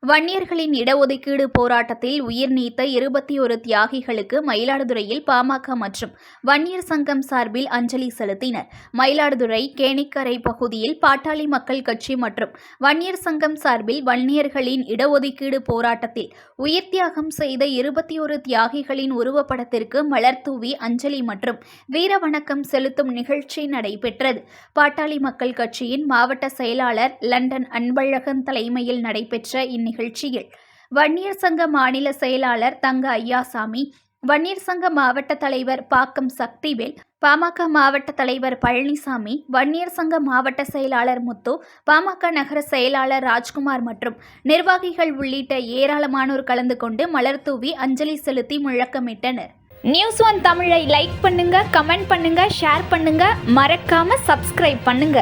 வன்னியர்களின் இடஒதுக்கீடு போராட்டத்தில் உயிர் நீத்த 21 தியாகிகளுக்கு மயிலாடுதுறையில் பாமக மற்றும் வன்னியர் சங்கம் சார்பில் அஞ்சலி செலுத்தினர். மயிலாடுதுறை கேணிக்கரை பகுதியில் பாட்டாளி மக்கள் கட்சி மற்றும் வன்னியர் சங்கம் சார்பில் வன்னியர்களின் இடஒதுக்கீடு போராட்டத்தில் உயிர் தியாகம் செய்த 21 தியாகிகளின் உருவப்படத்திற்கு மலர் தூவி அஞ்சலி மற்றும் வீர வணக்கம் செலுத்தும் நிகழ்ச்சி நடைபெற்றது. பாட்டாளி மக்கள் கட்சியின் மாவட்ட செயலாளர் லண்டன் அன்பழகன் தலைமையில் நடைபெற்ற நிகழ்ச்சியில் வன்னியர் சங்க மாநில செயலாளர் தங்க ஐயாசாமி, வன்னியர் சங்க மாவட்ட தலைவர் பாக்கம் சக்திவேல், பாமக மாவட்ட தலைவர் பழனிசாமி, வன்னியர் சங்க மாவட்ட செயலாளர் முத்து, பாமக நகர செயலாளர் ராஜ்குமார் மற்றும் நிர்வாகிகள் உள்ளிட்ட ஏராளமானோர் கலந்து கொண்டு மலர் தூவி அஞ்சலி செலுத்தி முழக்கமிட்டனர். News1 தமிழை லைக் பண்ணுங்க, கமெண்ட் பண்ணுங்க, ஷேர் பண்ணுங்க, மறக்காம சப்ஸ்கிரைப் பண்ணுங்க.